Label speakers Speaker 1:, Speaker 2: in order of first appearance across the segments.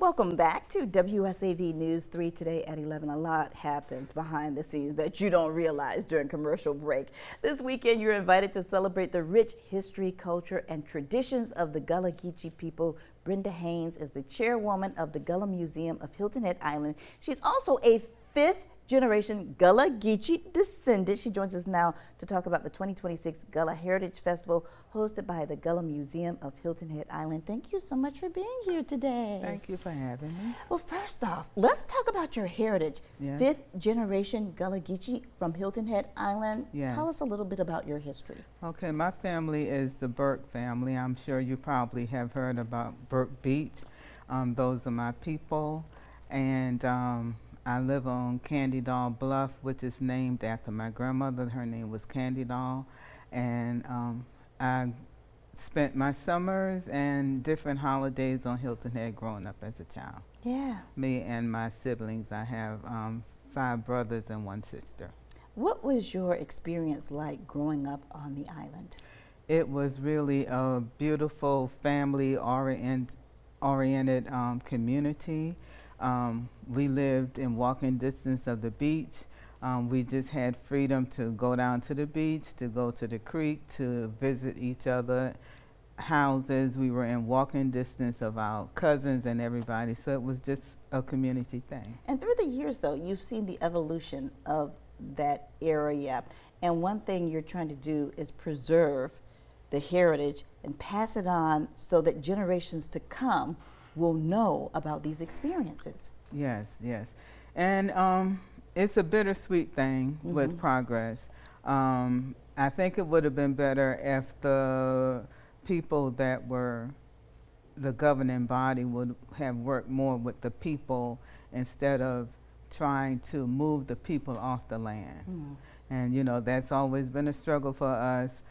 Speaker 1: Welcome back to WSAV News 3 today at 11. A lot happens behind the scenes that you don't realize during commercial break. This weekend, you're invited to celebrate the rich history, culture, and traditions of the Gullah Geechee people. Brenda Haynes is the chairwoman of the Gullah Museum of Hilton Head Island. She's also a fifth-generation Gullah Geechee descendant. She joins us now to talk about the 2026 Gullah Heritage Festival hosted by the Gullah Museum of Hilton Head Island. Thank you so much for being here today.
Speaker 2: Thank you for having me.
Speaker 1: Well, first off, let's talk about your heritage.
Speaker 2: Yes.
Speaker 1: Fifth-generation Gullah Geechee from Hilton Head Island.
Speaker 2: Yes.
Speaker 1: Tell us a little bit about your history.
Speaker 2: Okay, my family is the Burke family. I'm sure you probably have heard about Burke Beach. Those are my people. And I live on Candy Doll Bluff, which is named after my grandmother. Her name was Candy Doll. And I spent my summers and different holidays on Hilton Head growing up as a child.
Speaker 1: Yeah.
Speaker 2: Me and my siblings. I have 5 brothers and 1 sister.
Speaker 1: What was your experience like growing up on the island?
Speaker 2: It was really a beautiful family-oriented community. We lived in walking distance of the beach. We just had freedom to go down to the beach, to go to the creek, to visit each other houses. We were in walking distance of our cousins and everybody, so it was just a community thing.
Speaker 1: And through the years, though, you've seen the evolution of that area. And one thing you're trying to do is preserve the heritage and pass it on so that generations to come will know about these experiences.
Speaker 2: Yes, yes. And it's a bittersweet thing with progress. I think it would have been better if the people that were the governing body would have worked more with the people instead of trying to move the people off the land. And you know, that's always been a struggle for us.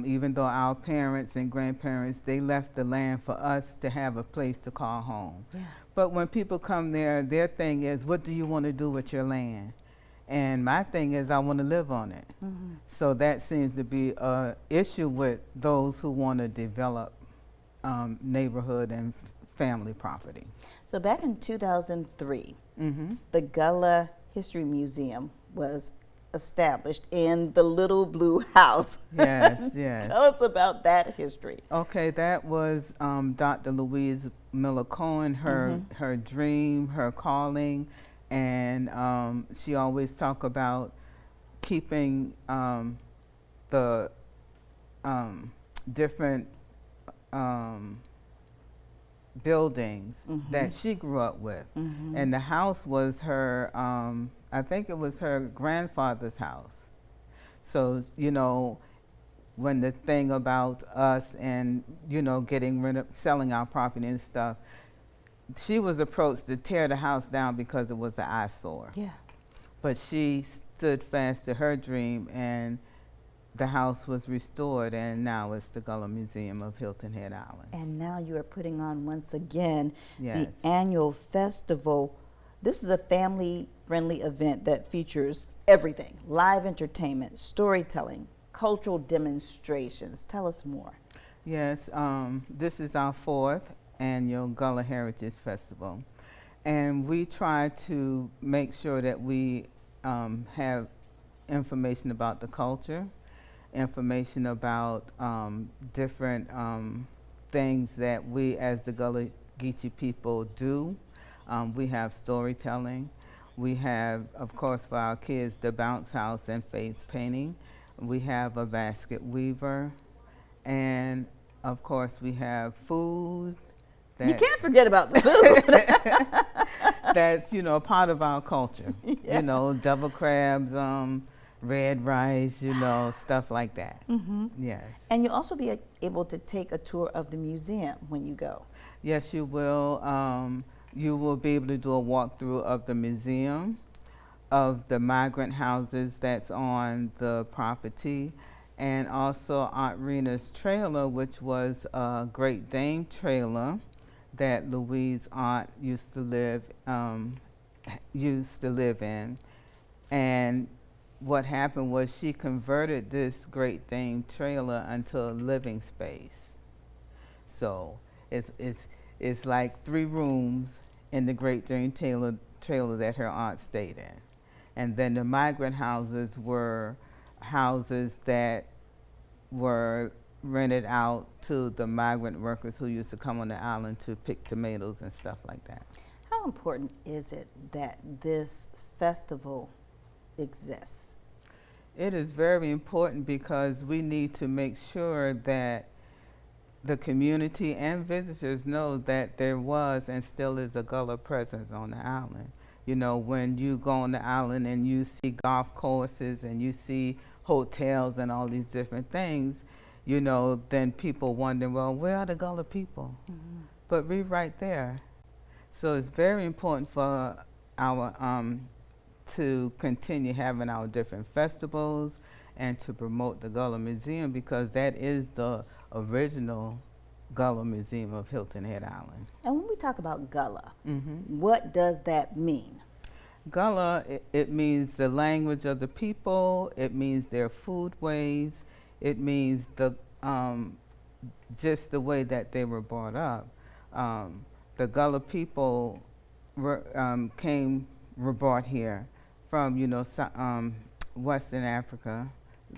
Speaker 2: Even though our parents and grandparents, they left the land for us to have a place to call home. Yeah. But when people come there, their thing is, what do you want to do with your land? And my thing is, I want to live on it. So that seems to be an issue with those who want to develop neighborhood and family property.
Speaker 1: So back in 2003, the Gullah History Museum was established in the Little Blue House.
Speaker 2: Yes, yes.
Speaker 1: Tell us about that history.
Speaker 2: Okay, that was Dr. Louise Miller Cohen, her dream, her calling, and she always talked about keeping the different buildings that she grew up with. And the house was her, I think it was her grandfather's house. So, you know, when the thing about us and, you know, getting rid of, selling our property and stuff, she was approached to tear the house down because it was an eyesore. Yeah. But she stood fast to her dream, and the house was restored, and now it's the Gullah Museum of Hilton Head Island. And
Speaker 1: now you are putting on, once again, the annual festival. This is a family-friendly event that features everything: live entertainment, storytelling, cultural demonstrations. Tell us more.
Speaker 2: Yes, this is our 4th annual Gullah Heritage Festival. And we try to make sure that we have information about the culture, information about different things that we as the Gullah Geechee people do. We have storytelling. We have, of course, for our kids, the bounce house and face painting. We have a basket weaver. And, of course, we have food.
Speaker 1: You can't forget about the food.
Speaker 2: That's, you know, part of our culture. You know, double crabs, red rice, you know, stuff like that. Yes.
Speaker 1: And you'll also be able to take a tour of the museum when you go.
Speaker 2: Yes, you will. You will be able to do a walkthrough of the museum, of the migrant houses that's on the property, and also Aunt Rena's trailer, which was a Great Dane trailer that Louise' aunt used to live in. And what happened was she converted this Great Dane trailer into a living space. So it's like 3 rooms in the Great Dream trailer that her aunt stayed in. And then the migrant houses were houses that were rented out to the migrant workers who used to come on the island to pick tomatoes and stuff like that.
Speaker 1: How important is it that this festival exists?
Speaker 2: It is very important because we need to make sure that the community and visitors know that there was and still is a Gullah presence on the island. You know, when you go on the island and you see golf courses and you see hotels and all these different things, you know, then people wonder, well, where are the Gullah people? Mm-hmm. But we're right there. So it's very important for our to continue having our different festivals and to promote the Gullah Museum, because that is the original Gullah Museum of Hilton Head Island.
Speaker 1: And when we talk about Gullah, what does that mean?
Speaker 2: Gullah, it means the language of the people, it means their food ways, it means the just the way that they were brought up. The Gullah people were brought here from, you know, Western Africa,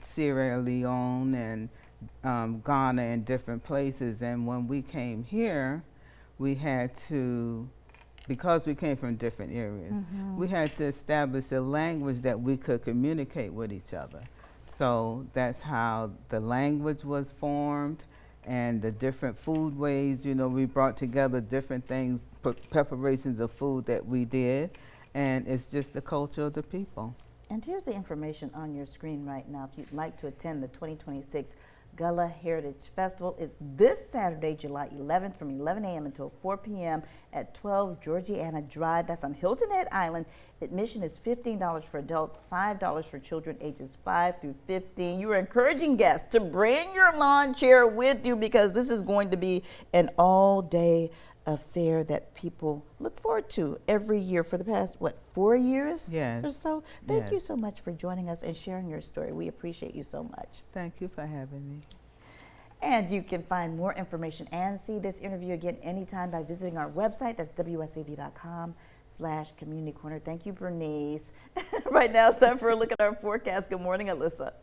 Speaker 2: Sierra Leone and Ghana and different places. And when we came here, we had to, because we came from different areas, we had to establish a language that we could communicate with each other. So that's how the language was formed, and the different food ways. You know, we brought together different things, preparations of food that we did, and it's just the culture of the people.
Speaker 1: And here's the information on your screen right now. If you'd like to attend the 2026 Gullah Heritage Festival, it's this Saturday, July 11th from 11 a.m. until 4 p.m. at 12 Georgiana Drive. That's on Hilton Head Island. Admission is $15 for adults, $5 for children ages 5 through 15. You are encouraging guests to bring your lawn chair with you, because this is going to be an all-day affair that people look forward to every year for the past, 4 years or so? Thank you so much for joining us and sharing your story. We appreciate you so much.
Speaker 2: Thank you for having me.
Speaker 1: And you can find more information and see this interview again anytime by visiting our website. That's wsav.com/community corner. Thank you, Bernice. Right now it's time for a look at our forecast. Good morning, Alyssa.